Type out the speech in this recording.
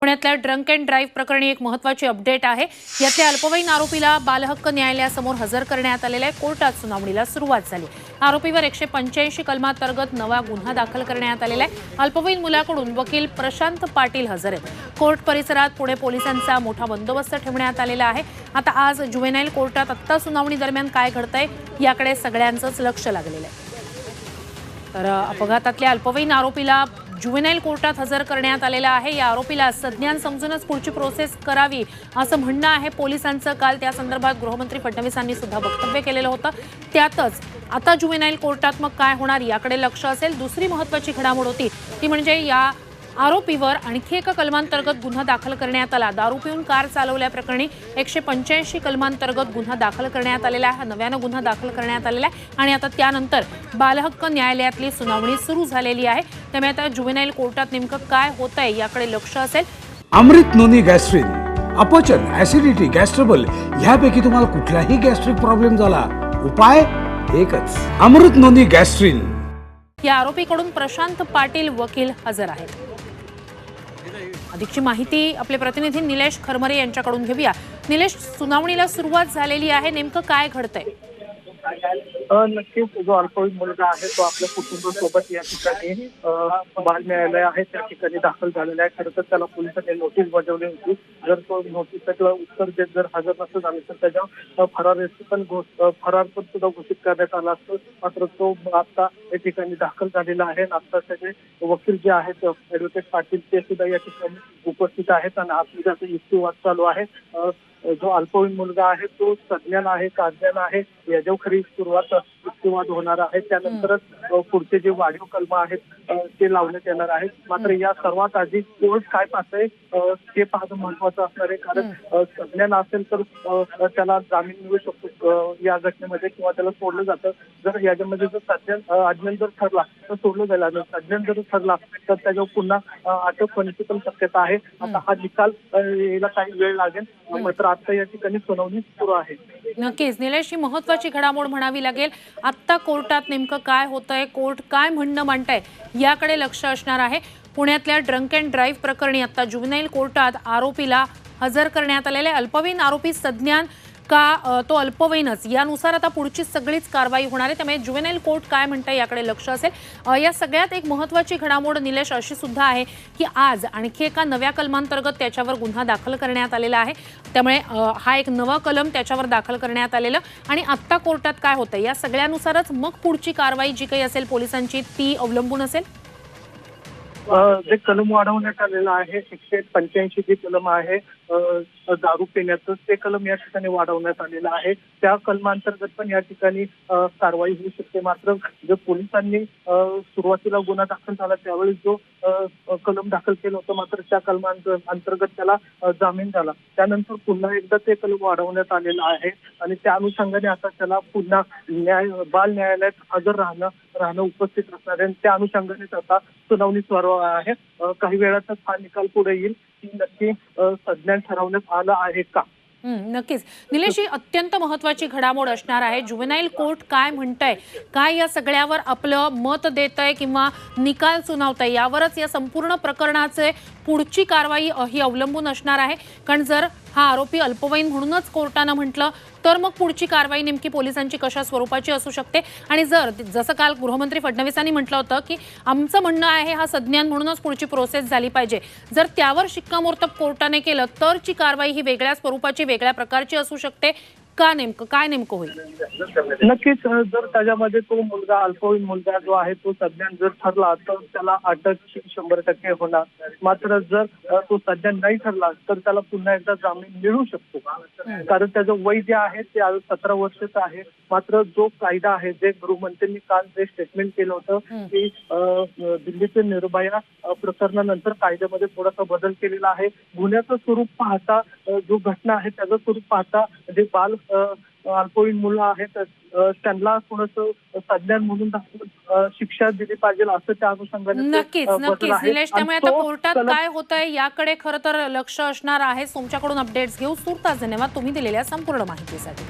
पुण्यातल्या drunk and drive प्रकरणी एक महत्त्वाची अपडेट आहे। यातल्या अल्पवयीन आरोपीला बालहक्क न्यायालयासमोर हजर करण्यात आलेल्या आहे। कोर्टात सुनावणीला सुरुवात झाली। आरोपीवर 185 कलमांतर्गत नवा गुन्हा दाखल करण्यात आलेला आहे। अल्पवयीन मुलाकडून वकील प्रशांत पाटील हजर आहेत। कोर्ट परिसरात पुणे पोलिसांचा मोठा बंदोबस्त ठेवण्यात आलेला आहे। आता आज जुवेनाईल कोर्टात आत्ता सुनावणी दरम्यान काय घडतंय याकडे सगळ्यांचंच लक्ष लागलेलं आहे। तर अपघातातल्या अल्पवयीन आरोपीला जुवेनाईल कोर्टात हजर करण्यात आलेला आहे। या आरोपीला संज्ञान समजूनच पुढची प्रोसेस करावी असं म्हणणं आहे पोलिसांचं। काल त्या संदर्भात गृहमंत्री फडणवीसांनी सुद्धा वक्तव्य केलेलं होतं। त्यातच आता जुवेनाईल कोर्टात मग काय होणार याकडे लक्ष असेल। दुसरी महत्त्वाची घडामोड होती ती म्हणजे या आरोपीवर आणखी एका कलमांतर्गत गुन्हा दाखल करण्यात आला। दारू पिऊन कार चालवल्याप्रकरणी 185 कलमांतर्गत गुन्हा दाखल करण्यात आलेला आहे। नव्यानं गुन्हा दाखल करण्यात आलेला आहे आणि आता त्यानंतर बालहक्क न्यायालयातली सुनावणी सुरू झालेली आहे। त्यामुळे आता जुवेनाईल कोर्टात नेमकं काय होतंय याकडे लक्ष असेल। अमृत नोनी गॅस्ट्रिन, अपचन, ऍसिडिटी, गॅस्ट्रबल ह्यापैकी तुम्हाला कुठलाही गॅस्ट्रिक प्रॉब्लेम झाला, उपाय एकच, अमृत नोनी गॅस्ट्रिन। या आरोपीकडून प्रशांत पाटील वकील हजर आहेत। अधिकची माहिती आपले प्रतिनिधी निलेश खरमरे यांच्याकडून घेऊया। निलेश, सुनावणीला सुरुवात झालेली आहे, नेमकं काय घडतंय? नक्कीच जो अल्पवयीन मुलगा आहे तो आपल्या कुटुंबासोबत या ठिकाणी बाल न्यायालय आहे त्या ठिकाणी दाखल झालेला आहे। खरं तर त्याला पोलिसांनी नोटीस बजावली होती। जर तो नोटीसला उत्तर देत जर हजर नसं झालं तर त्याच्या फरार पण सुद्धा घोषित करण्यात आला असतो। मात्र तो आता या ठिकाणी दाखल झालेला आहे। आता त्याचे वकील जे आहेत ॲडव्होकेट पाटील ते सुद्धा या ठिकाणी उपस्थित आहेत आणि आपल्याचा युक्तिवाद चालू आहे। जो अल्पवयीन मुलगा आहे तो संज्ञान आहे का अज्ञान आहे याच्यावर खरी सुरुवात युक्तिवाद होणार आहे। त्यानंतरच पुढचे जे वाढीव कलम आहेत ते लावण्यात येणार आहेत। मात्र या सर्वात आधी कोर्ट काय पाहतंय ते पाहणं महत्वाचं असणार आहे। कारण संज्ञान असेल तर त्याला जामीन मिळू शकतो या घटनेमध्ये किंवा त्याला सोडलं जातं। जर याच्यामध्ये जर अज्ञान जर ठरला तर सोडलं जाईल आणि संज्ञान जर ठरला तर त्याच्यावर पुन्हा अटक होण्याची पण शक्यता आहे। आता हा निकाल यायला काही वेळ लागेल, मात्र आता या ठिकाणी सुनावणी सुरू आहे। नक्कीच निलेश, ही महत्त्वाची घडामोड म्हणावी लागेल। आत्ता कोर्टात नेमकं काय होतंय, कोर्ट काय म्हणणं मांडतंय याकडे लक्ष असणार आहे। पुण्यातल्या ड्रंक अँड ड्राईव्ह प्रकरणी आता जुवेनाईल कोर्टात आरोपीला हजर करण्यात आलेले आरोपी संज्ञान का तो अल्पवयीनच यानुसार आता पुढची सगळीच कारवाई होणार आहे। त्यामुळे जुवेनाईल कोर्ट काय म्हणतंय याकडे लक्ष असेल। या सगळ्यात एक महत्त्वाची घडामोड निलेश अशी सुद्धा आहे की आज आणखी एका नव्या कलमांतर्गत त्याच्यावर गुन्हा दाखल करण्यात आलेला आहे। त्यामुळे हा एक नवा कलम त्याच्यावर दाखल करण्यात आलेलं आणि आत्ता कोर्टात काय होतंय या सगळ्यानुसारच मग पुढची कारवाई जी काही असेल पोलिसांची ती अवलंबून असेल। जे कलम वाढवण्यात आलेलं आहे 185 जे कलम आहे दारू पिण्याचं ते कलम या ठिकाणी वाढवण्यात आलेलं आहे। त्या कलमांतर्गत पण या ठिकाणी कारवाई होऊ शकते। मात्र जर पोलिसांनी सुरुवातीला गुन्हा दाखल झाला त्यावेळी जो कलम दाखल केलं होतं मात्र त्या कलमांतर्गत त्याला जामीन झाला। त्यानंतर पुन्हा एकदा ते कलम वाढवण्यात आलेलं आहे आणि त्या अनुषंगाने आता त्याला पुन्हा बाल न्यायालयात हजर राहणं उपस्थित असणार आहे। त्या अनुषंगानेच आता सुनावणी सुरू आहे। काही वेळातच हा निकाल पुढे येईल की नक्की संज्ञान ठरवण्यात आलं आहे का। नक्कीच निलेश, ही अत्यंत महत्त्वाची घडामोड असणार आहे। जुवेनाईल कोर्ट काय म्हणतंय, काय या सगळ्यावर आपलं मत देतंय किंवा निकाल सुनावतंय यावरच या संपूर्ण प्रकरणाचे पुढची कारवाई ही अवलंबून असणार आहे। कारण जर हा आरोपी अल्पवयीन म्हणूनच कोर्टानं म्हटलं तर मग पुढची कारवाई नेमकी पोलिसांची कशा स्वरूपाची असू शकते। आणि जर जसं काल गृहमंत्री फडणवीसांनी म्हटलं होतं की आमचं म्हणणं आहे हा संज्ञान म्हणूनच पुढची प्रोसेस झाली पाहिजे, जर त्यावर शिक्कामोर्तब कोर्टाने केलं तरची कारवाई ही वेगळ्या स्वरूपाची वेगळ्या प्रकारची असू शकते का, नेमकं काय होईल? नक्कीच जर त्याच्यामध्ये तो मुलगा अल्पवयीन मुलगा जो आहे तो संज्ञान जर ठरला तर त्याला अटक 100% होणार। मात्र जर तो संज्ञान नाही ठरला तर त्याला पुन्हा एकदा जामीन मिळू शकतो। कारण त्याचं वय जे आहे ते 17 वर्षाचं आहे। मात्र जो कायदा आहे जे गृहमंत्र्यांनी काल जे स्टेटमेंट केलं होतं की दिल्लीचे निर्भया प्रकरणानंतर कायद्यामध्ये थोडासा बदल केलेला आहे। गुन्ह्याचं स्वरूप पाहता जो घटना आहे त्याचं स्वरूप पाहता जे बाल अल्पवयीन मुलं आहेत त्यांना थोडंसं संज्ञान म्हणून दाखवून शिक्षा दिली पाहिजे असं त्या अनुषंगाने नक्कीच निलेश। त्यामुळे आता कोर्टात काय होतंय याकडे खरं तर लक्ष असणार आहे। तुमच्याकडून अपडेट्स घेऊ। तूर्तास धन्यवाद तुम्ही दिलेल्या संपूर्ण माहितीसाठी।